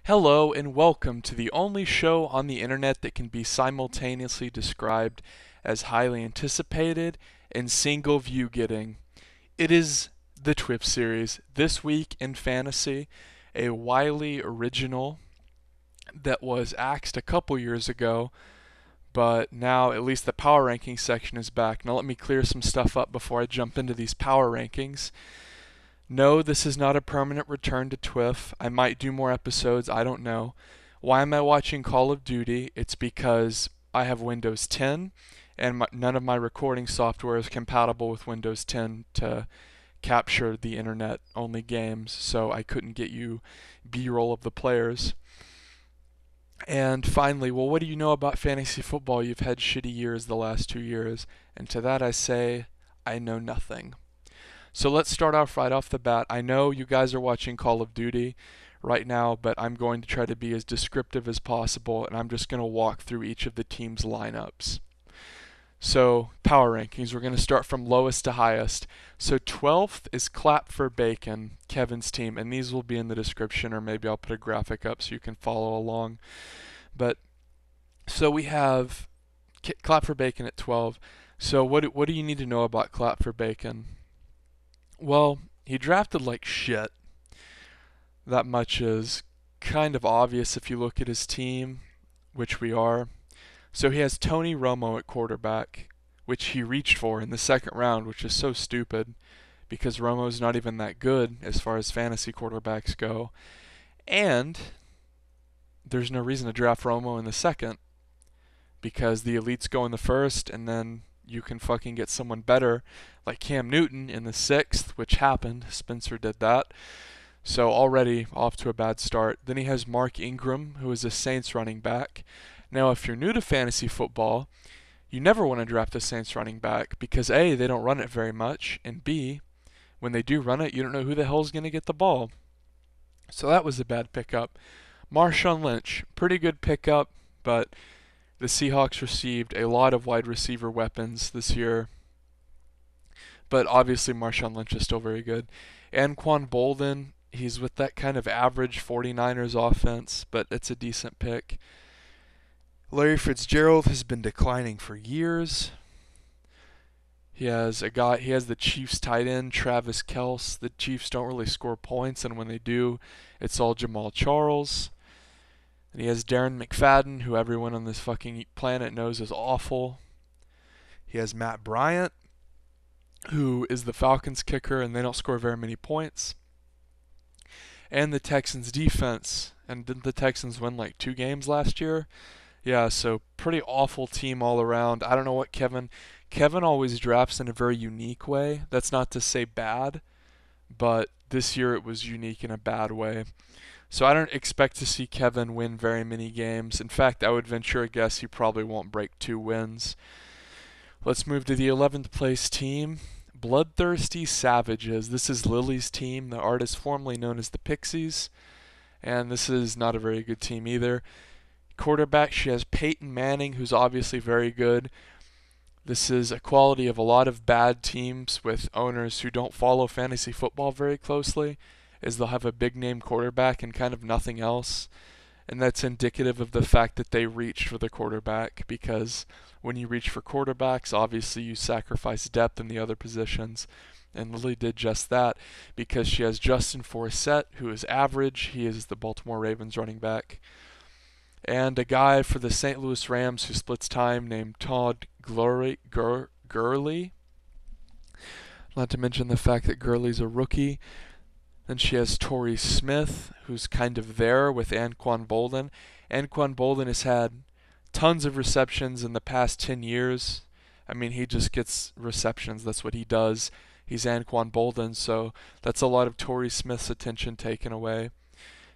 Hello and welcome to the only show on the internet that can be simultaneously described as highly anticipated and single view getting. It is the TWIF series, This Week in Fantasy, a Wiley original that was axed a couple years ago, but now at least the power ranking section is back. Now let me clear some stuff up before I jump into these power rankings. No, this is not a permanent return to TWIF. I might do more episodes, I don't know. Why am I watching Call of Duty? It's because I have Windows 10 and none of my recording software is compatible with Windows 10 to capture the internet only games, so I couldn't get you B-roll of the players. And finally, well, what do you know about fantasy football? You've had shitty years the last 2 years. And to that I say, I know nothing. So let's start off right off the bat. I know you guys are watching Call of Duty right now, but I'm going to try to be as descriptive as possible, and I'm just going to walk through each of the teams' lineups. So, power rankings, we're going to start from lowest to highest. So 12th is ClapforBacon, Kevin's team, and these will be in the description, or maybe I'll put a graphic up so you can follow along. But, so we have ClapforBacon at 12. So what do you need to know about ClapforBacon? Well, he drafted like shit. That much is kind of obvious if you look at his team, which we are. So he has Tony Romo at quarterback, which he reached for in the second round, which is so stupid because Romo's not even that good as far as fantasy quarterbacks go. And there's no reason to draft Romo in the second because the elites go in the first, and then you can fucking get someone better like Cam Newton in the sixth, which happened. Spencer did that. So already off to a bad start. Then he has Mark Ingram, who is a Saints running back. Now, if you're new to fantasy football, you never want to draft a Saints running back because A, they don't run it very much, and B, when they do run it, you don't know who the hell's going to get the ball. So that was a bad pickup. Marshawn Lynch, pretty good pickup, but the Seahawks received a lot of wide receiver weapons this year. But obviously Marshawn Lynch is still very good. Anquan Boldin, he's with that kind of average 49ers offense, but it's a decent pick. Larry Fitzgerald has been declining for years. He has the Chiefs tight end, Travis Kelce. The Chiefs don't really score points, and when they do, it's all Jamal Charles. And he has Darren McFadden, who everyone on this fucking planet knows is awful. He has Matt Bryant, who is the Falcons kicker, and they don't score very many points. And the Texans defense. And didn't the Texans win like 2 games last year? Yeah, so pretty awful team all around. I don't know what Kevin always drafts in a very unique way. That's not to say bad, but this year it was unique in a bad way. So I don't expect to see Kevin win very many games. In fact, I would venture a guess he probably won't break 2 wins. Let's move to the 11th place team, Bloodthirsty Savages. This is Lily's team, the artist formerly known as the Pixies, and this is not a very good team either. Quarterback, she has Peyton Manning, who's obviously very good. This is a quality of a lot of bad teams with owners who don't follow fantasy football very closely, is they'll have a big name quarterback and kind of nothing else. And that's indicative of the fact that they reached for the quarterback, because when you reach for quarterbacks, obviously you sacrifice depth in the other positions. And Lily did just that because she has Justin Forsett, who is average. He is the Baltimore Ravens running back. And a guy for the St. Louis Rams who splits time named Todd Gurley. Not to mention the fact that Gurley's a rookie. Then she has Torrey Smith, who's kind of there with Anquan Boldin. Anquan Boldin has had tons of receptions in the past 10 years. I mean, he just gets receptions. That's what he does. He's Anquan Boldin, so that's a lot of Torrey Smith's attention taken away.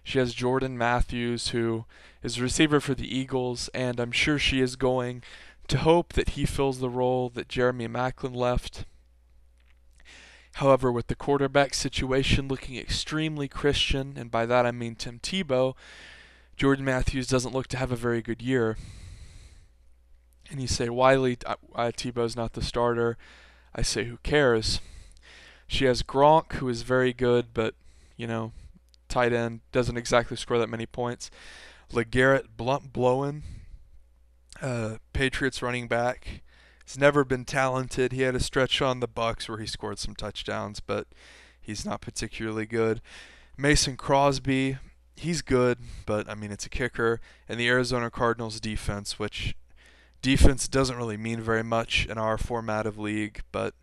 She has Jordan Matthews, who is a receiver for the Eagles, and I'm sure she is going to hope that he fills the role that Jeremy Maclin left. However, with the quarterback situation looking extremely Christian, and by that I mean Tim Tebow, Jordan Matthews doesn't look to have a very good year. And you say, Wiley, Tebow's not the starter. I say, who cares? She has Gronk, who is very good, but, tight end, doesn't exactly score that many points. LeGarrette Blunt-Blowin, Patriots running back. He's never been talented. He had a stretch on the Bucs where he scored some touchdowns, but he's not particularly good. Mason Crosby, he's good, but I mean it's a kicker. And the Arizona Cardinals defense, which defense doesn't really mean very much in our format of league, but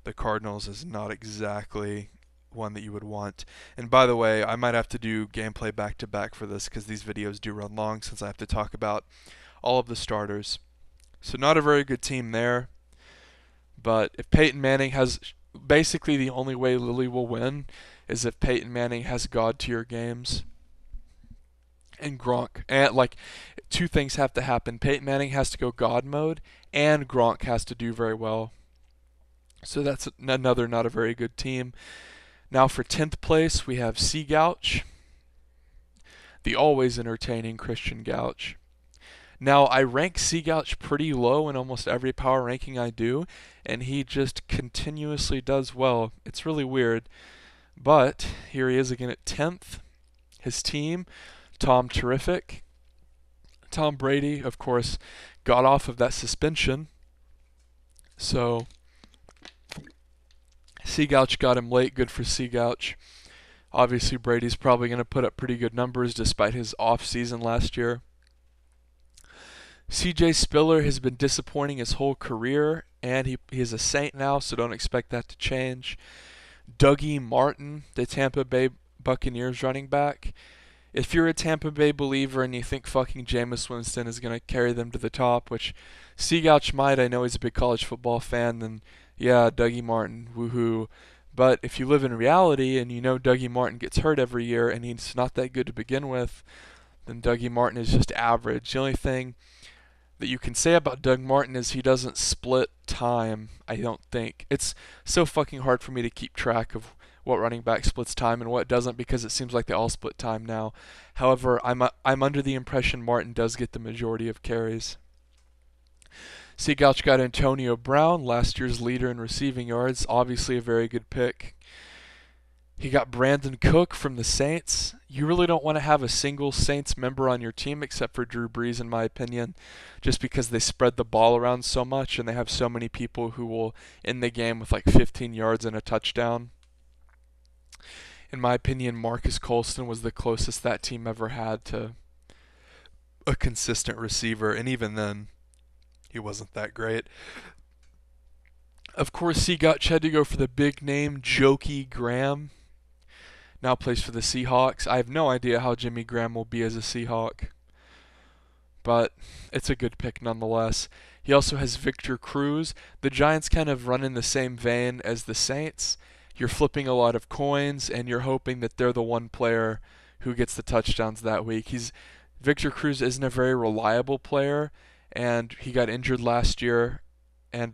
the Cardinals is not exactly one that you would want. And by the way, I might have to do gameplay back-to-back for this because these videos do run long since I have to talk about all of the starters. So not a very good team there. But if Peyton Manning has... Basically the only way Lily will win is if Peyton Manning has God-tier games. And Gronk. And like, two things have to happen. Peyton Manning has to go God mode, and Gronk has to do very well. So that's another not a very good team. Now for 10th place, we have C. Gouch, the always entertaining Christian Gouch. Now, I rank C. Gouch pretty low in almost every power ranking I do, and he just continuously does well. It's really weird. But here he is again at 10th. His team, Tom Terrific. Tom Brady, of course, got off of that suspension. So C. Gouch got him late. Good for C. Gouch. Obviously, Brady's probably going to put up pretty good numbers despite his off season last year. CJ Spiller has been disappointing his whole career, and he's a Saint now, so don't expect that to change. Dougie Martin, the Tampa Bay Buccaneers running back. If you're a Tampa Bay believer and you think fucking Jameis Winston is going to carry them to the top, which C. Gouch might, I know he's a big college football fan, then yeah, Dougie Martin, woohoo. But if you live in reality and you know Dougie Martin gets hurt every year and he's not that good to begin with, then Dougie Martin is just average. The only thing that you can say about Doug Martin is he doesn't split time, I don't think. It's so fucking hard for me to keep track of what running back splits time and what doesn't because it seems like they all split time now. However, I'm under the impression Martin does get the majority of carries. C. Gouch got Antonio Brown, last year's leader in receiving yards, obviously a very good pick. He got Brandon Cook from the Saints. You really don't want to have a single Saints member on your team except for Drew Brees, in my opinion, just because they spread the ball around so much and they have so many people who will end the game with like 15 yards and a touchdown. In my opinion, Marcus Colston was the closest that team ever had to a consistent receiver, and even then, he wasn't that great. Of course, C. Gouch had to go for the big name, Jokey Graham. Now plays for the Seahawks. I have no idea how Jimmy Graham will be as a Seahawk, but it's a good pick nonetheless. He also has Victor Cruz. The Giants kind of run in the same vein as the Saints. You're flipping a lot of coins, and you're hoping that they're the one player who gets the touchdowns that week. Victor Cruz isn't a very reliable player, and he got injured last year, and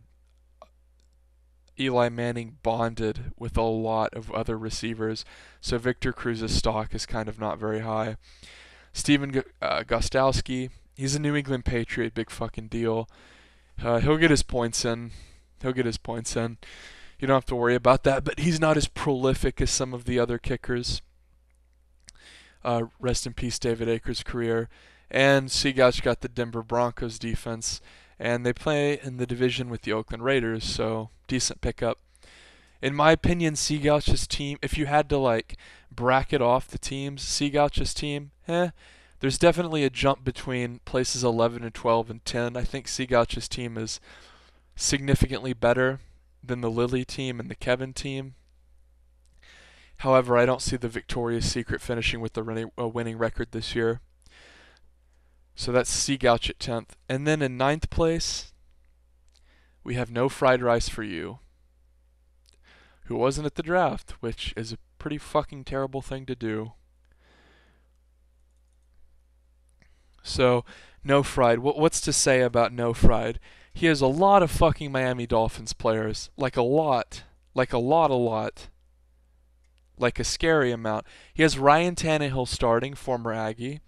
Eli Manning bonded with a lot of other receivers, so Victor Cruz's stock is kind of not very high. Steven Gostkowski, he's a New England Patriot, big fucking deal. He'll get his points in. You don't have to worry about that, but he's not as prolific as some of the other kickers. Rest in peace, David Akers' career. And C. Gouch got the Denver Broncos defense, and they play in the division with the Oakland Raiders, so decent pickup. In my opinion, C. Gouch's team, if you had to like bracket off the teams, C. Gouch's team, there's definitely a jump between places 11 and 12 and 10. I think C. Gouch's team is significantly better than the Lilly team and the Kevin team. However, I don't see the Victoria's Secret finishing with the winning record this year. So that's C. Gouch at 10th. And then in 9th place, we have No Fried Rice for You, who wasn't at the draft, which is a pretty fucking terrible thing to do. So, No Fried. What's to say about No Fried? He has a lot of fucking Miami Dolphins players. Like a lot. Like a lot. Like a scary amount. He has Ryan Tannehill starting, former Aggie.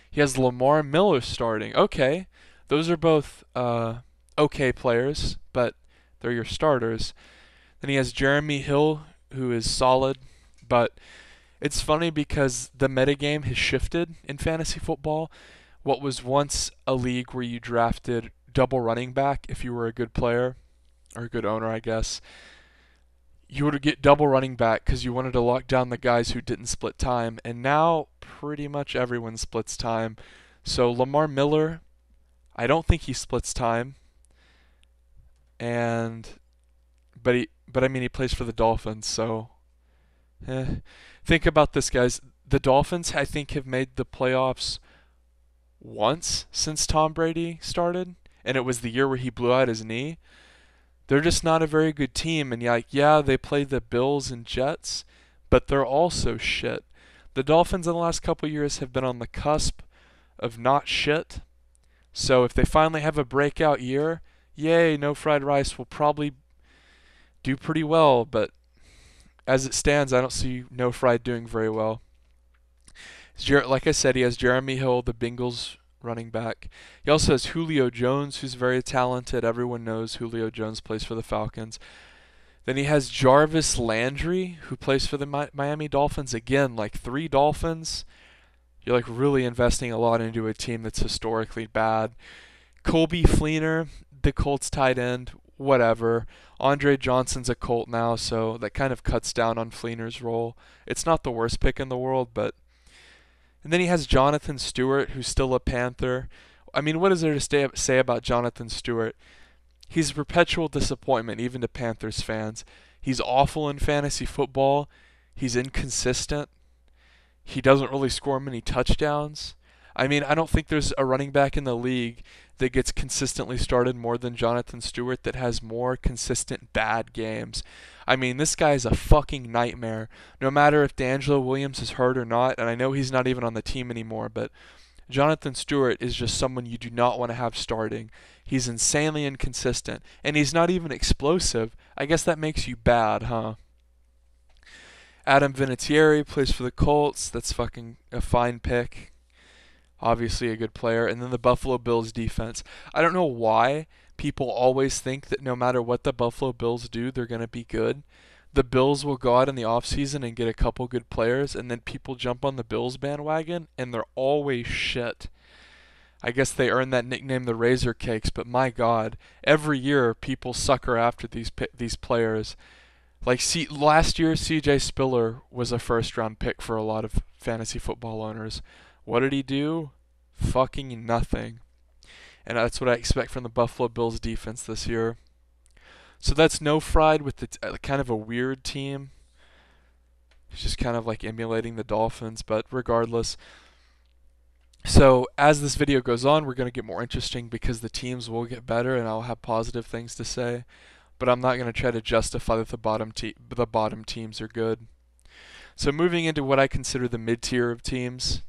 He has Lamar Miller starting. Okay, those are both okay players, but they're your starters. Then he has Jeremy Hill, who is solid, but It's funny because the metagame has shifted in fantasy football. What was once a league where you drafted double running back if you were a good player, or a good owner, I guess, you would get double running back because you wanted to lock down the guys who didn't split time. And now pretty much everyone splits time. So Lamar Miller, I don't think he splits time. And but I mean he plays for the Dolphins, so think about this, guys. The Dolphins, I think, have made the playoffs once since Tom Brady started, and it was the year where he blew out his knee. They're just not a very good team, and yeah, they play the Bills and Jets, but they're also shit. The Dolphins in the last couple years have been on the cusp of not shit. So if they finally have a breakout year, yay, no fried rice will probably do pretty well, but as it stands, I don't see No Fried doing very well. Like I said, he has Jeremy Hill, the Bengals running back. He also has Julio Jones, who's very talented. Everyone knows Julio Jones plays for the Falcons. Then he has Jarvis Landry, who plays for the Miami Dolphins. Again, like 3 Dolphins. You're like really investing a lot into a team that's historically bad. Colby Fleener, the Colts tight end, whatever. Andre Johnson's a Colt now, so that kind of cuts down on Fleener's role. It's not the worst pick in the world, but... And then he has Jonathan Stewart, who's still a Panther. I mean, what is there to say about Jonathan Stewart? He's a perpetual disappointment, even to Panthers fans. He's awful in fantasy football. He's inconsistent. He doesn't really score many touchdowns. I mean, I don't think there's a running back in the league that gets consistently started more than Jonathan Stewart that has more consistent bad games. I mean, this guy is a fucking nightmare. No matter if D'Angelo Williams is hurt or not, and I know he's not even on the team anymore, but Jonathan Stewart is just someone you do not want to have starting. He's insanely inconsistent, and he's not even explosive. I guess that makes you bad, huh? Adam Vinatieri plays for the Colts. That's fucking a fine pick. Obviously a good player. And then the Buffalo Bills defense. I don't know why people always think that no matter what the Buffalo Bills do, they're going to be good. The Bills will go out in the offseason and get a couple good players, and then people jump on the Bills bandwagon, and they're always shit. I guess they earned that nickname, the Razor Cakes, but my God, every year people sucker after these players. Like, last year, C.J. Spiller was a first-round pick for a lot of fantasy football owners. What did he do? Fucking nothing. And that's what I expect from the Buffalo Bills defense this year. So that's No Fried with kind of a weird team. He's just kind of like emulating the Dolphins, but regardless. So as this video goes on, we're going to get more interesting because the teams will get better and I'll have positive things to say. But I'm not going to try to justify that the bottom teams are good. So moving into what I consider the mid-tier of teams,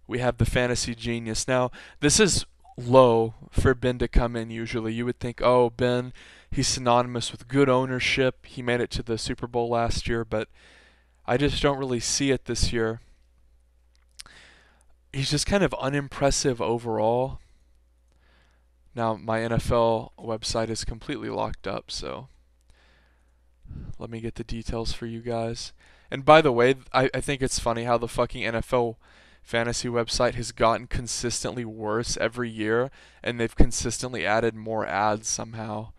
we have the Fantasy Genius. Now, this is low for Ben to come in usually. You would think, oh, Ben, he's synonymous with good ownership. He made it to the Super Bowl last year, but I just don't really see it this year. He's just kind of unimpressive overall. Now, my NFL website is completely locked up, so let me get the details for you guys. And by the way, I think it's funny how the fucking NFL fantasy website has gotten consistently worse every year, and they've consistently added more ads somehow.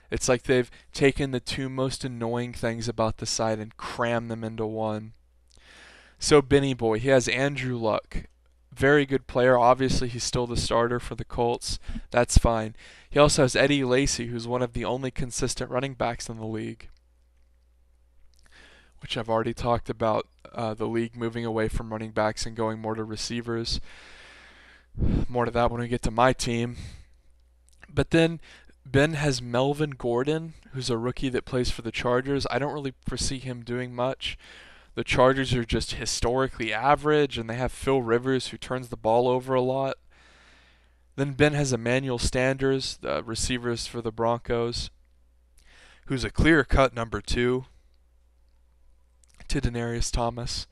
It's like they've taken the 2 most annoying things about the site and crammed them into one. So Benny Boy, he has Andrew Luck. Very good player. Obviously, he's still the starter for the Colts. That's fine. He also has Eddie Lacy, who's one of the only consistent running backs in the league, which I've already talked about, the league moving away from running backs and going more to receivers. More to that when we get to my team. But then Ben has Melvin Gordon, who's a rookie that plays for the Chargers. I don't really foresee him doing much. The Chargers are just historically average, and they have Phil Rivers, who turns the ball over a lot. Then Ben has Emmanuel Sanders, the receivers for the Broncos, who's a clear-cut number 2 to Denarius Thomas.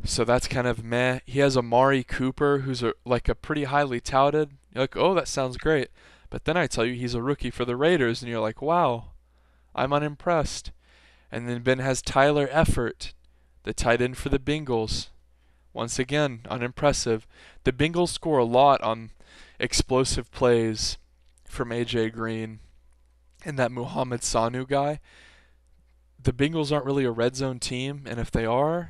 So that's kind of meh. He has Amari Cooper, who's like a pretty highly touted. You're like, oh, that sounds great. But then I tell you he's a rookie for the Raiders, and you're like, wow, I'm unimpressed. And then Ben has Tyler Effort, the tight end for the Bengals. Once again, unimpressive. The Bengals score a lot on explosive plays from A.J. Green and that Muhammad Sanu guy. The Bengals aren't really a red zone team, and if they are,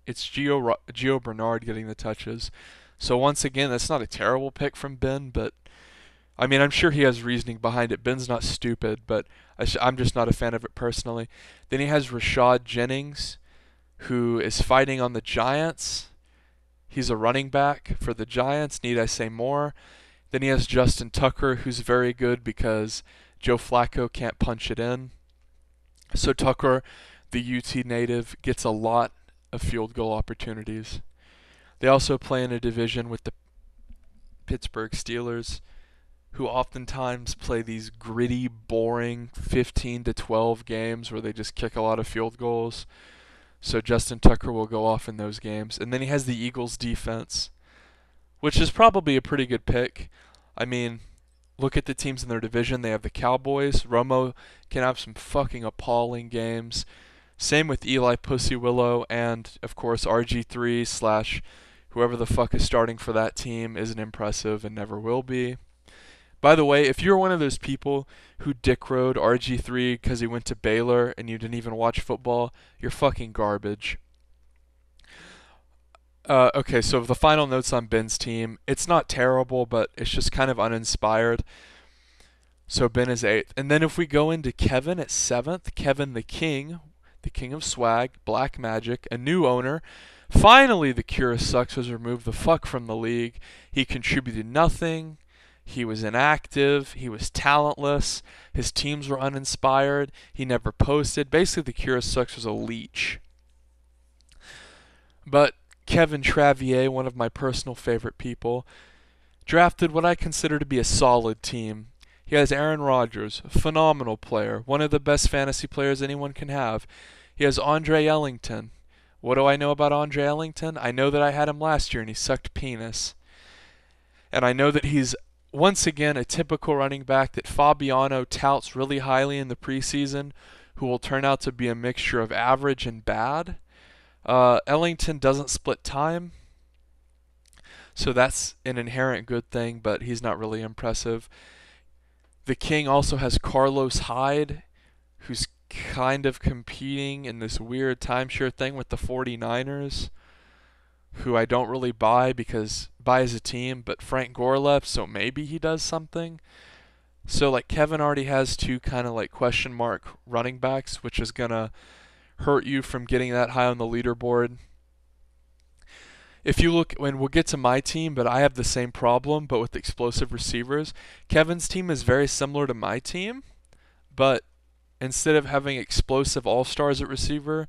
it's Gio Bernard getting the touches. So once again, that's not a terrible pick from Ben, but I mean, I'm sure he has reasoning behind it. Ben's not stupid, but I'm just not a fan of it personally. Then he has Rashad Jennings, who is fighting on the Giants. He's a running back for the Giants. Need I say more? Then he has Justin Tucker, who's very good because Joe Flacco can't punch it in. So Tucker, the UT native, gets a lot of field goal opportunities. They also play in a division with the Pittsburgh Steelers, who oftentimes play these gritty, boring 15 to 12 games where they just kick a lot of field goals. So Justin Tucker will go off in those games. And then he has the Eagles defense, which is probably a pretty good pick. I mean, look at the teams in their division. They have the Cowboys. Romo can have some fucking appalling games. Same with Eli Pussy Willow and, of course, RG3 / whoever the fuck is starting for that team isn't impressive and never will be. By the way, if you're one of those people who dick-rode RG3 because he went to Baylor and you didn't even watch football, you're fucking garbage. Okay, so the final notes on Ben's team. It's not terrible, but it's just kind of uninspired. So Ben is 8th. And then if we go into Kevin at 7th, Kevin the King of swag, Black Magic, a new owner. Finally, the Cure Sucks was removed the fuck from the league. He contributed nothing. He was inactive. He was talentless. His teams were uninspired. He never posted. Basically, the Cure Sucks was a leech. But Kevin Travier, one of my personal favorite people, drafted what I consider to be a solid team. He has Aaron Rodgers, a phenomenal player, one of the best fantasy players anyone can have. He has Andre Ellington. What do I know about Andre Ellington? I know that I had him last year and he sucked penis. And I know that he's, once again, a typical running back that Fabiano touts really highly in the preseason, who will turn out to be a mixture of average and bad. Ellington doesn't split time, so that's an inherent good thing, but he's not really impressive. The King also has Carlos Hyde, who's kind of competing in this weird timeshare thing with the 49ers, who I don't really buy as a team, but Frank Gore left, so maybe he does something. So like Kevin already has two kind of like question mark running backs, which is going to hurt you from getting that high on the leaderboard. If you look, when we'll get to my team, but I have the same problem, but with explosive receivers. Kevin's team is very similar to my team, but instead of having explosive all-stars at receiver,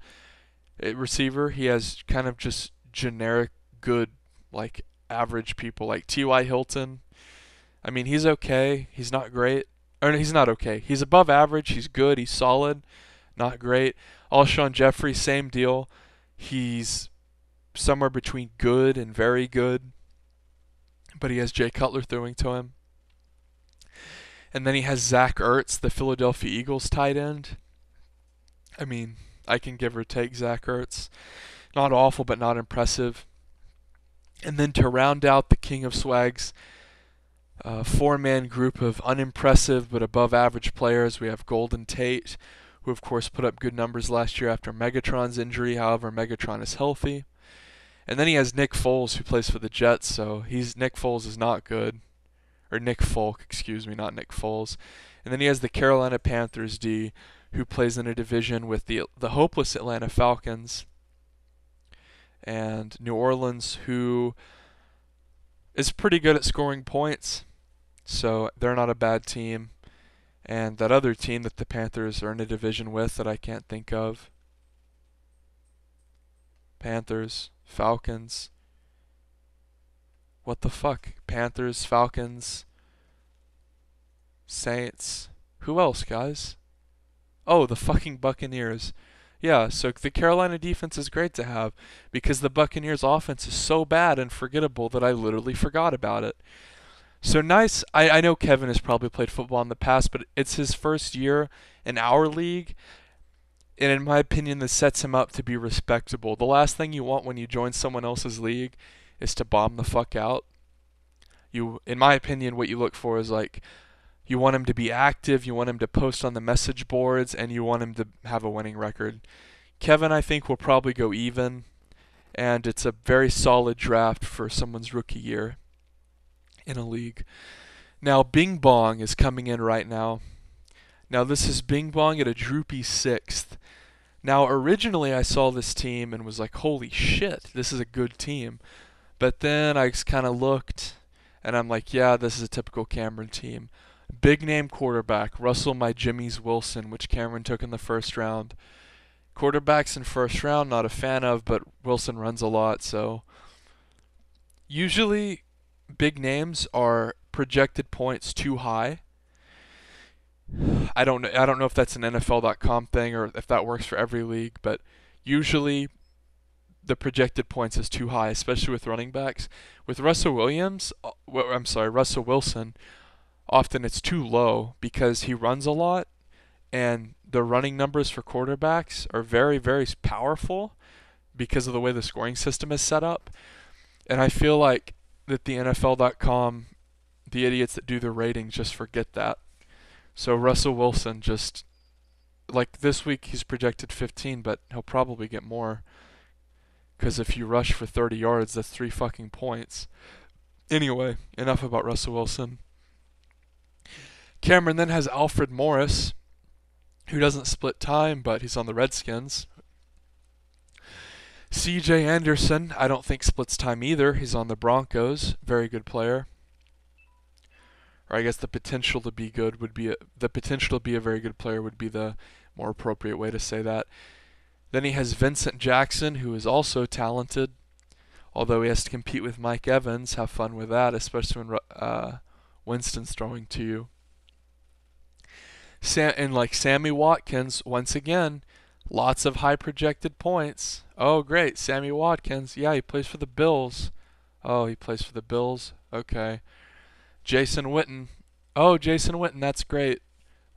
he has kind of just generic good, like average people, like T.Y. Hilton. I mean, he's okay. He's not great. Or no, he's not okay. He's above average. He's good. He's solid. Not great. Alshon Jeffrey, same deal. He's somewhere between good and very good, but he has Jay Cutler throwing to him. And then he has Zach Ertz, the Philadelphia Eagles tight end. I mean, I can give or take Zach Ertz. Not awful, but not impressive. And then to round out the King of Swags, four-man group of unimpressive but above average players, we have Golden Tate, who of course put up good numbers last year after Megatron's injury. However, Megatron is healthy. And then he has Nick Foles, who plays for the Jets, so Nick Foles is not good. Or Nick Folk, excuse me, not Nick Foles. And then he has the Carolina Panthers D, who plays in a division with the hopeless Atlanta Falcons. And New Orleans, who is pretty good at scoring points, so they're not a bad team. And that other team that the Panthers are in a division with that I can't think of. Panthers, Falcons. What the fuck? Panthers, Falcons, Saints. Who else, guys? Oh, the fucking Buccaneers. Yeah, so the Carolina defense is great to have because the Buccaneers offense is so bad and forgettable that I literally forgot about it. So nice. I know Kevin has probably played football in the past, but it's his first year in our league. And in my opinion, this sets him up to be respectable. The last thing you want when you join someone else's league is to bomb the fuck out. In my opinion, what you look for is like, you want him to be active, you want him to post on the message boards, and you want him to have a winning record. Kevin, I think, will probably go even, and it's a very solid draft for someone's rookie year in a league. Now, Bing Bong is coming in right now. Now, this is Bing Bong at a droopy 6th. Now, originally I saw this team and was like, holy shit, this is a good team. But then I just kind of looked, and I'm like, yeah, this is a typical Cameron team. Big name quarterback, Russell My Jimmy's Wilson, which Cameron took in the first round. Quarterbacks in first round, not a fan of, but Wilson runs a lot, so usually big names are projected points too high. I don't know if that's an NFL.com thing or if that works for every league, but usually the projected points is too high, especially with running backs. With Russell Wilson, often it's too low because he runs a lot, and the running numbers for quarterbacks are very, very powerful because of the way the scoring system is set up. And I feel like that the NFL.com, the idiots that do the ratings, just forget that. So Russell Wilson, just like this week he's projected 15, but he'll probably get more. Because if you rush for 30 yards, that's 3 fucking points. Anyway, enough about Russell Wilson. Cameron then has Alfred Morris, who doesn't split time, but he's on the Redskins. C.J. Anderson, I don't think splits time either. He's on the Broncos. Very good player. Or I guess the potential to be good would be the potential to be a very good player would be the more appropriate way to say that. Then he has Vincent Jackson, who is also talented, although he has to compete with Mike Evans. Have fun with that, especially when Winston's throwing to you. And like Sammy Watkins, once again, lots of high projected points. Oh, great, Sammy Watkins. Yeah, he plays for the Bills. Oh, he plays for the Bills. Okay. Jason Witten. Oh, Jason Witten, that's great.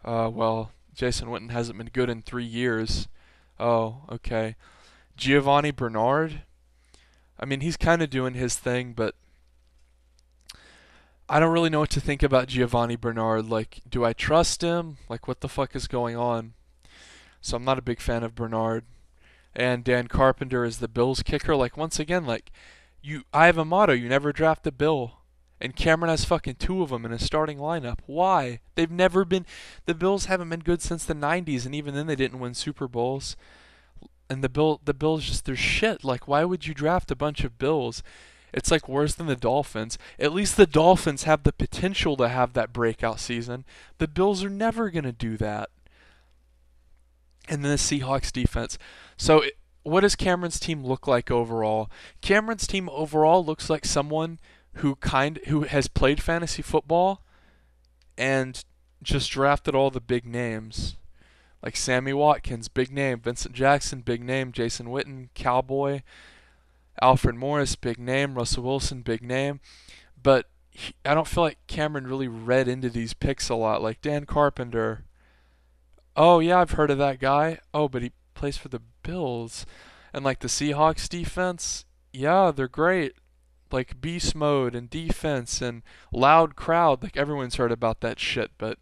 Well, Jason Witten hasn't been good in 3 years. Oh, okay. Giovanni Bernard. I mean, he's kind of doing his thing, but I don't really know what to think about Giovanni Bernard. Like, do I trust him? Like, what the fuck is going on? So I'm not a big fan of Bernard. And Dan Carpenter is the Bills kicker. Like, once again, like, I have a motto: you never draft a Bill. And Cameron has fucking 2 of them in his starting lineup. Why? They've never been. The Bills haven't been good since the 90s, and even then they didn't win Super Bowls. And the Bills just, they're shit. Like, why would you draft a bunch of Bills? It's like worse than the Dolphins. At least the Dolphins have the potential to have that breakout season. The Bills are never going to do that. And then the Seahawks defense. So what does Cameron's team look like overall? Cameron's team overall looks like someone who has played fantasy football and just drafted all the big names. Like Sammy Watkins, big name. Vincent Jackson, big name. Jason Witten, Cowboy. Alfred Morris, big name. Russell Wilson, big name. But I don't feel like Cameron really read into these picks a lot. Like Dan Carpenter. Oh, yeah, I've heard of that guy. Oh, but he plays for the Bills. And like the Seahawks defense, yeah, they're great. Like beast mode and defense and loud crowd. Like everyone's heard about that shit, but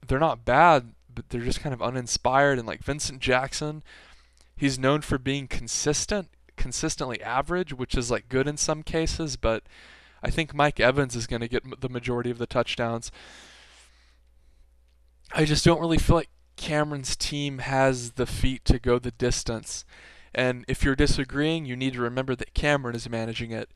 they're not bad, but they're just kind of uninspired. And like Vincent Jackson, he's known for being consistently average, which is like good in some cases, but I think Mike Evans is going to get the majority of the touchdowns. I just don't really feel like Cameron's team has the feet to go the distance. And if you're disagreeing, you need to remember that Cameron is managing it.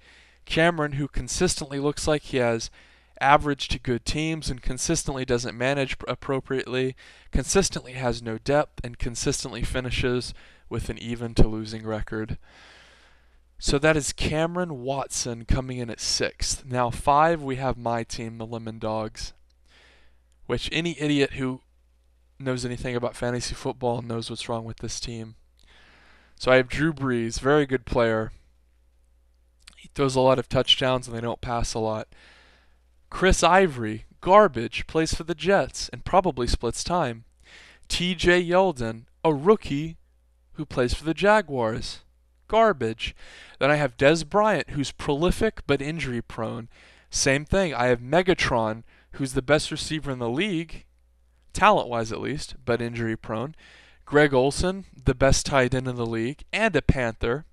Cameron, who consistently looks like he has average to good teams and consistently doesn't manage appropriately, consistently has no depth, and consistently finishes with an even to losing record. So that is Cameron Watson coming in at 6th. Now 5, we have my team, the Lemon Dogs, which any idiot who knows anything about fantasy football knows what's wrong with this team. So I have Drew Brees, very good player. He throws a lot of touchdowns and they don't pass a lot. Chris Ivory, garbage, plays for the Jets and probably splits time. T.J. Yeldon, a rookie who plays for the Jaguars. Garbage. Then I have Des Bryant, who's prolific but injury prone. Same thing. I have Megatron, who's the best receiver in the league, talent-wise at least, but injury prone. Greg Olsen, the best tight end in the league, and a Panther,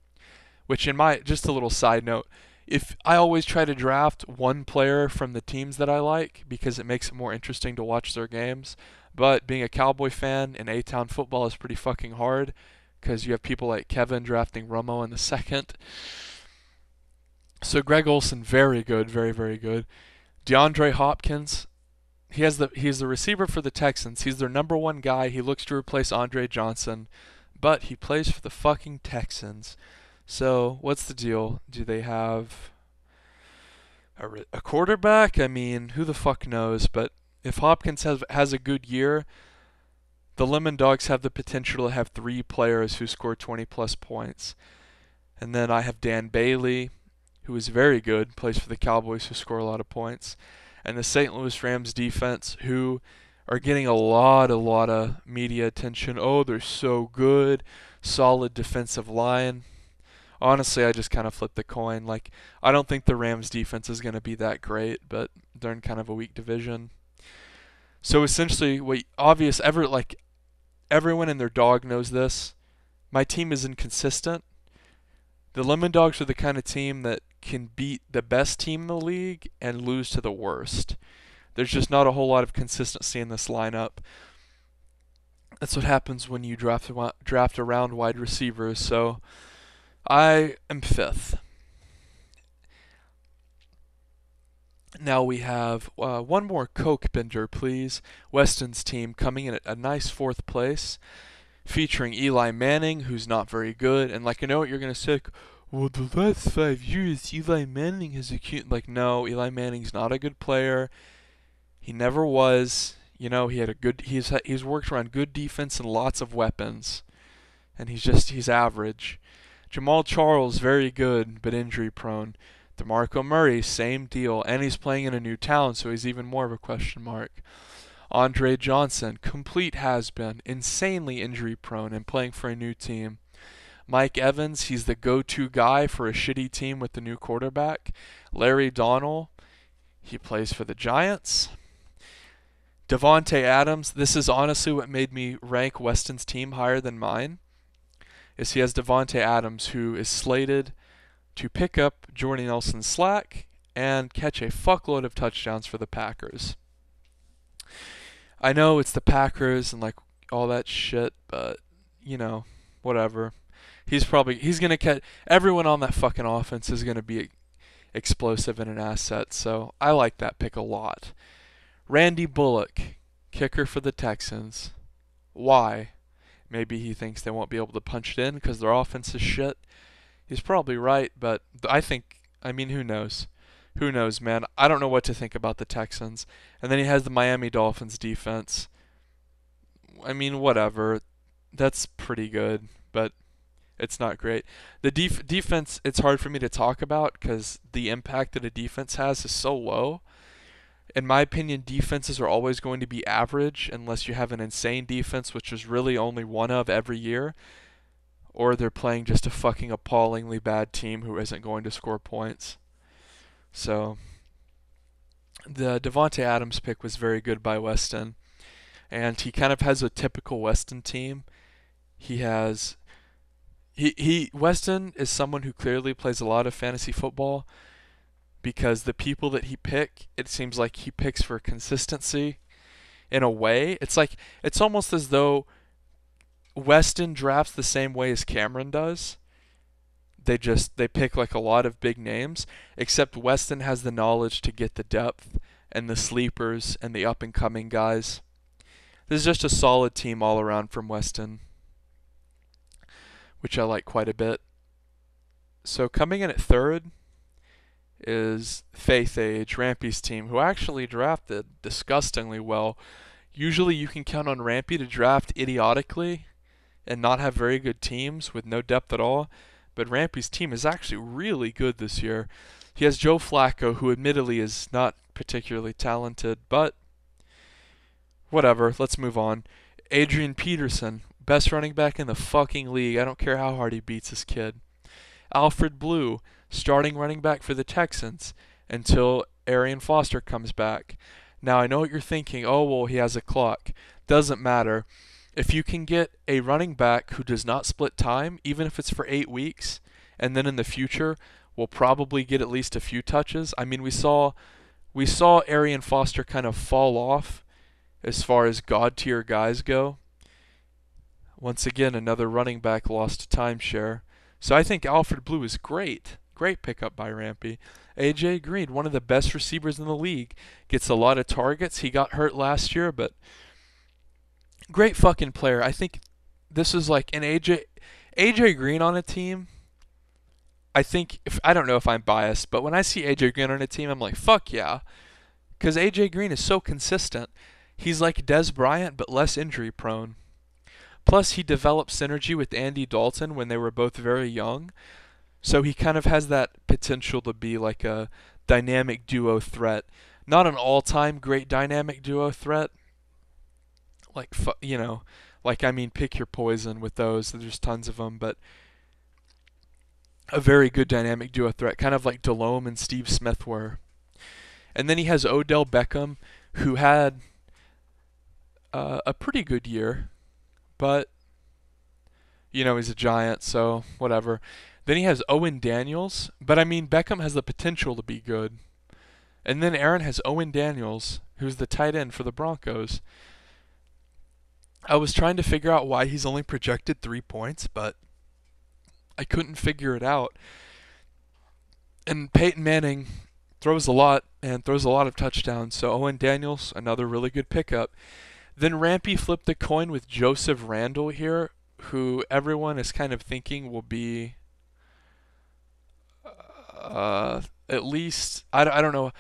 which just a little side note, if I always try to draft one player from the teams that I like because it makes it more interesting to watch their games. But being a Cowboy fan in A-Town football is pretty fucking hard because you have people like Kevin drafting Romo in the second. So Greg Olsen, very good, very, very good. DeAndre Hopkins, he's the receiver for the Texans. He's their number one guy. He looks to replace Andre Johnson, but he plays for the fucking Texans. So what's the deal? Do they have a quarterback? I mean, who the fuck knows? But if Hopkins has a good year, the Lemon Dogs have the potential to have 3 players who score 20-plus points. And then I have Dan Bailey, who is very good, plays for the Cowboys, who score a lot of points. And the St. Louis Rams defense, who are getting a lot of media attention. Oh, they're so good. Solid defensive line. Honestly, I just kind of flipped the coin. Like, I don't think the Rams defense is going to be that great, but they're in kind of a weak division. So essentially, everyone and their dog knows this. My team is inconsistent. The Lemon Dogs are the kind of team that can beat the best team in the league and lose to the worst. There's just not a whole lot of consistency in this lineup. That's what happens when you draft around wide receivers. So I am 5th. Now we have one more Coke bender, please. Weston's team coming in at a nice 4th place, featuring Eli Manning, who's not very good. And I know what you're going to say. Well, the last 5 years, Eli Manning has accused. No, Eli Manning's not a good player. He never was. He had he's worked around good defense and lots of weapons. And he's average. Jamal Charles, very good, but injury prone. DeMarco Murray, same deal. And he's playing in a new town, so he's even more of a question mark. Andre Johnson, complete has-been, insanely injury prone and playing for a new team. Mike Evans, he's the go-to guy for a shitty team with the new quarterback. Larry Donnell, he plays for the Giants. Devontae Adams, this is honestly what made me rank Weston's team higher than mine, is he has Devontae Adams, who is slated to pick up Jordy Nelson's slack and catch a fuckload of touchdowns for the Packers. I know it's the Packers and all that shit, but whatever. He's going to catch. Everyone on that fucking offense is going to be explosive and an asset, so I like that pick a lot. Randy Bullock, kicker for the Texans. Why? Maybe he thinks they won't be able to punch it in because their offense is shit. He's probably right, but who knows? Who knows, man? I don't know what to think about the Texans. And then he has the Miami Dolphins defense. Whatever. That's pretty good, but it's not great. The defense, it's hard for me to talk about because the impact that a defense has is so low. In my opinion, defenses are always going to be average unless you have an insane defense, which is really only one of every year, or they're playing just a fucking appallingly bad team who isn't going to score points. So the Devontae Adams pick was very good by Weston, and he kind of has a typical Weston team. Weston is someone who clearly plays a lot of fantasy football, because the people that he it seems like he picks for consistency in a way. It's almost as though Weston drafts the same way as Cameron does. They pick a lot of big names, except Weston has the knowledge to get the depth and the sleepers and the up-and-coming guys. This is just a solid team all around from Weston, which I like quite a bit. So coming in at 3rd is Faith Age, Rampy's team, who actually drafted disgustingly well. Usually you can count on Rampy to draft idiotically and not have very good teams with no depth at all, but Rampy's team is actually really good this year. He has Joe Flacco, who admittedly is not particularly talented, but whatever, let's move on. Adrian Peterson, best running back in the fucking league. I don't care how hard he beats this kid. Alfred Blue, starting running back for the Texans until Arian Foster comes back. Now, I know what you're thinking. Oh, well, he has a clock. Doesn't matter. If you can get a running back who does not split time, even if it's for 8 weeks, and then in the future will probably get at least a few touches. I mean, we saw Arian Foster kind of fall off as far as god tier guys go. Once again, another running back lost to timeshare. So I think Alfred Blue is great. Great pickup by Rampy. AJ Green, one of the best receivers in the league, gets a lot of targets. He got hurt last year, but great fucking player. I think this is like an AJ Green on a team. I don't know if I'm biased, but when I see AJ Green on a team, I'm like, fuck yeah. Because AJ Green is so consistent. He's like Des Bryant, but less injury prone. Plus, he developed synergy with Andy Dalton when they were both very young. So he kind of has that potential to be like a dynamic duo threat. Not an all-time great dynamic duo threat. Like, pick your poison with those. There's tons of them, but a very good dynamic duo threat, kind of like Delhomme and Steve Smith were. And then he has Odell Beckham, who had a pretty good year, but he's a Giant, so whatever. Then he has Owen Daniels, but I mean Beckham has the potential to be good. And then Aaron has Owen Daniels, who's the tight end for the Broncos. I was trying to figure out why he's only projected 3 points, but I couldn't figure it out. And Peyton Manning throws a lot and throws a lot of touchdowns, so Owen Daniels, another really good pickup. Then Rampy flipped the coin with Joseph Randall here, who everyone is kind of thinking will be at least, I don't know.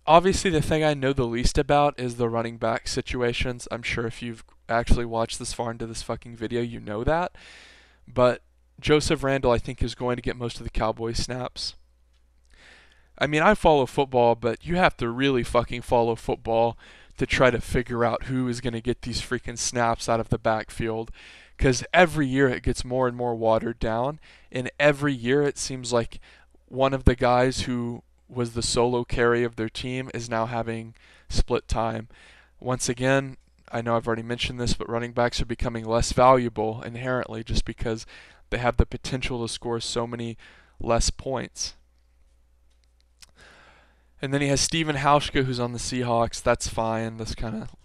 Obviously, the thing I know the least about is the running back situations. I'm sure if you've actually watched this far into this fucking video, you know that. But Joseph Randall, I think, is going to get most of the Cowboys snaps. I mean, I follow football, but you have to really fucking follow football to try to figure out who is going to get these freaking snaps out of the backfield. Because every year it gets more and more watered down, and every year it seems like one of the guys who was the solo carry of their team is now having split time. Once again, I know I've already mentioned this, but running backs are becoming less valuable inherently just because they have the potential to score so many less points. And then he has Steven Hauschka, who's on the Seahawks. That's fine. That's kind of,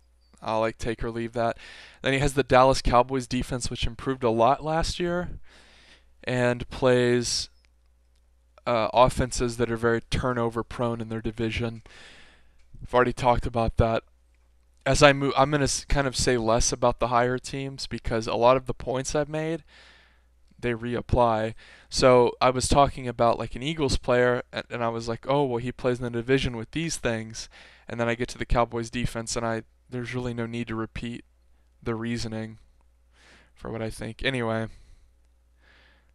I'll like take or leave that. Then he has the Dallas Cowboys defense, which improved a lot last year, and plays offenses that are very turnover prone in their division. I've already talked about that. As I move, I'm going to kind of say less about the higher teams because a lot of the points I've made, they reapply. So I was talking about like an Eagles player, and I was like, oh, well, he plays in the division with these things. And then I get to the Cowboys defense, and there's really no need to repeat the reasoning for what I think. Anyway,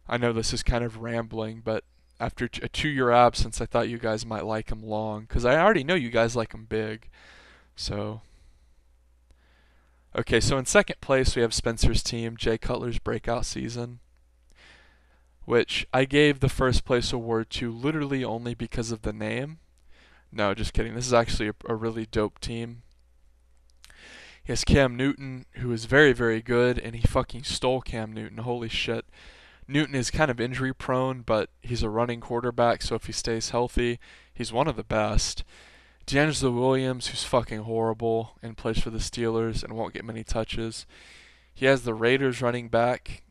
I know this is kind of rambling, but after a 2-year absence, I thought you guys might like him long, because I already know you guys like him big. So, okay, so in second place we have Spencer's team, Jay Cutler's breakout season, which I gave the first place award to literally only because of the name. No, just kidding. This is actually a really dope team. He has Cam Newton, who is very, very good, and he fucking stole Cam Newton. Holy shit. Newton is kind of injury prone, but he's a running quarterback, so if he stays healthy, he's one of the best. D'Angelo Williams, who's fucking horrible and plays for the Steelers and won't get many touches. He has the Raiders running back.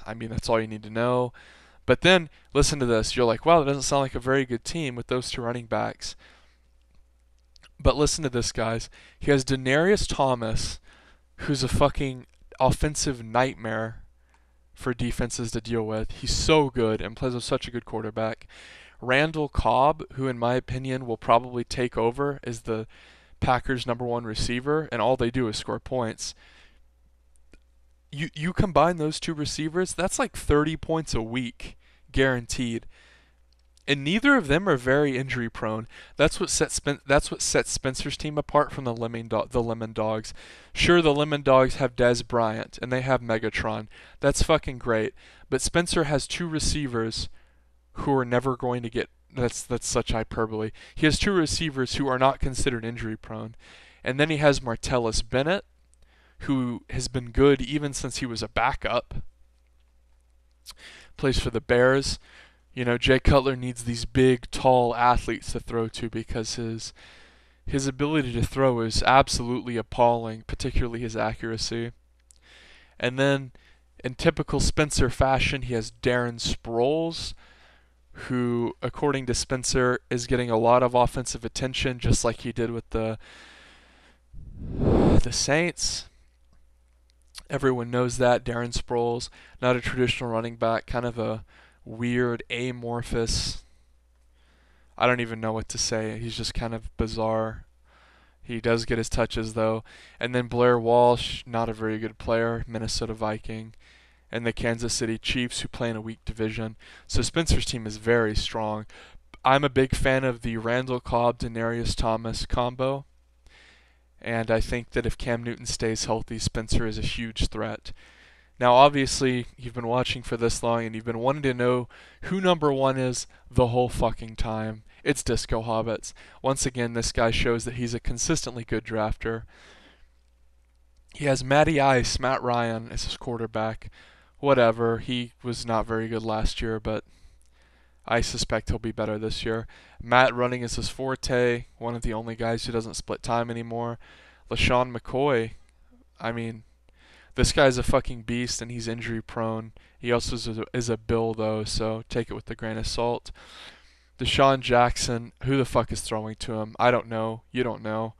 I mean, that's all you need to know. But then, listen to this. You're like, wow, that doesn't sound like a very good team with those two running backs. But listen to this, guys. He has Denarius Thomas, who's a fucking offensive nightmare for defenses to deal with. He's so good and plays with such a good quarterback. Randall Cobb, who in my opinion will probably take over as the Packers' #1 receiver, and all they do is score points. You combine those two receivers, that's like 30 points a week, guaranteed. And neither of them are very injury prone. That's what sets Spencer's team apart from the Lemon Dogs. Sure, the Lemon Dogs have Des Bryant and they have Megatron. That's fucking great. But Spencer has two receivers who are never going to get. That's such hyperbole. He has two receivers who are not considered injury prone, and then he has Martellus Bennett, who has been good even since he was a backup. Plays for the Bears. You know, Jay Cutler needs these big, tall athletes to throw to because his ability to throw is absolutely appalling, particularly his accuracy. And then, in typical Spencer fashion, he has Darren Sproles, who, according to Spencer, is getting a lot of offensive attention, just like he did with the Saints. Everyone knows that. Darren Sproles, not a traditional running back, kind of a weird, amorphous. I don't even know what to say. He's just kind of bizarre. He does get his touches, though. And then Blair Walsh, not a very good player, Minnesota Viking. And the Kansas City Chiefs, who play in a weak division. So Spencer's team is very strong. I'm a big fan of the Randall Cobb, Denarius Thomas combo. And I think that if Cam Newton stays healthy, Spencer is a huge threat. Now, obviously, you've been watching for this long and you've been wanting to know who number one is the whole fucking time. It's Disco Hobbits. Once again, this guy shows that he's a consistently good drafter. He has Matty Ice, Matt Ryan, as his quarterback. Whatever, he was not very good last year, but I suspect he'll be better this year. Matt running is his forte, one of the only guys who doesn't split time anymore. LaShawn McCoy, I mean, this guy's a fucking beast and he's injury prone. He also is a Bill though, so take it with a grain of salt. Deshaun Jackson, who the fuck is throwing to him? I don't know. You don't know.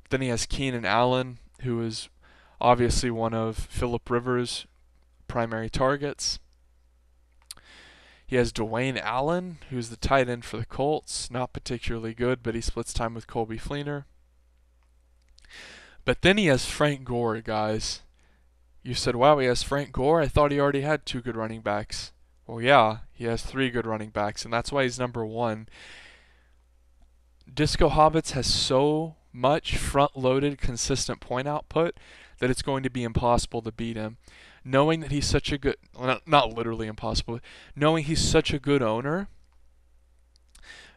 Then he has Keenan Allen, who is obviously one of Phillip Rivers' primary targets. He has Dwayne Allen, who's the tight end for the Colts. Not particularly good, but he splits time with Colby Fleener. But then he has Frank Gore, guys. You said, wow, he has Frank Gore? I thought he already had two good running backs. Well, yeah, he has three good running backs, and that's why he's number one. Disco Hobbits has so much front-loaded, consistent point output that it's going to be impossible to beat him. Knowing that he's such a good, well, not literally impossible, knowing he's such a good owner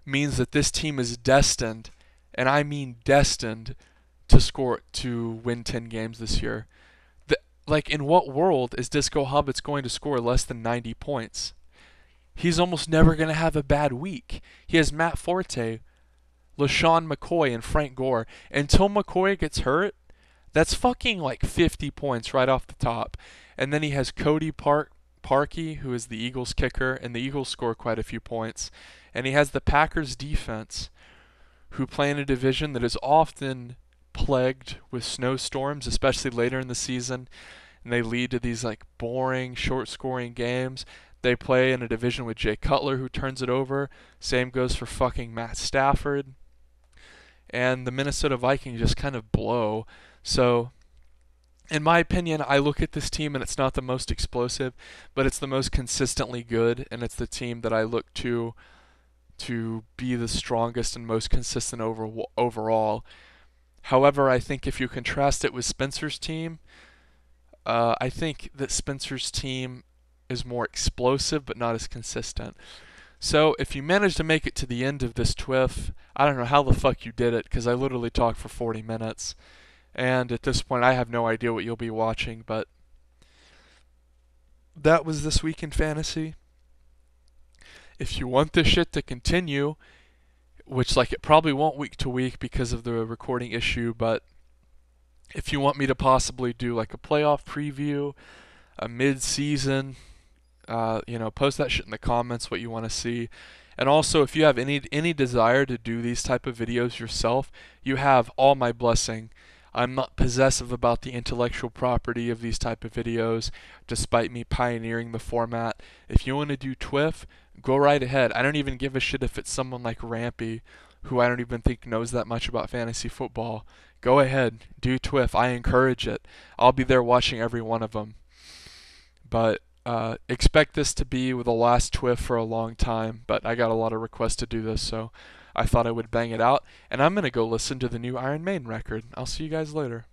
means that this team is destined, and I mean destined, to win 10 games this year. Like, in what world is Disco Hobbits going to score less than 90 points? He's almost never going to have a bad week. He has Matt Forte, LaShawn McCoy, and Frank Gore. Until McCoy gets hurt, that's fucking like 50 points right off the top. And then he has Cody Parkey, who is the Eagles kicker, and the Eagles score quite a few points. And he has the Packers defense, who play in a division that is often plagued with snowstorms, especially later in the season, and they lead to these like boring, short-scoring games. They play in a division with Jay Cutler, who turns it over. Same goes for fucking Matt Stafford. And the Minnesota Vikings just kind of blow. So, in my opinion, I look at this team and it's not the most explosive, but it's the most consistently good, and it's the team that I look to be the strongest and most consistent overall. However, I think if you contrast it with Spencer's team, I think that Spencer's team is more explosive but not as consistent. So if you manage to make it to the end of this TWIF, I don't know how the fuck you did it, because I literally talked for 40 minutes. And at this point, I have no idea what you'll be watching, but that was This Week in Fantasy. If you want this shit to continue, which like it probably won't week to week because of the recording issue, but if you want me to possibly do like a playoff preview, a mid-season, post that shit in the comments what you want to see. And also, if you have any desire to do these type of videos yourself, you have all my blessing. I'm not possessive about the intellectual property of these type of videos, despite me pioneering the format. If you want to do TWIF, go right ahead. I don't even give a shit if it's someone like Rampy, who I don't even think knows that much about fantasy football. Go ahead, do TWIF. I encourage it. I'll be there watching every one of them. But Expect this to be the last TWIF for a long time, but I got a lot of requests to do this, so I thought I would bang it out. And I'm going to go listen to the new Iron Maiden record. I'll see you guys later.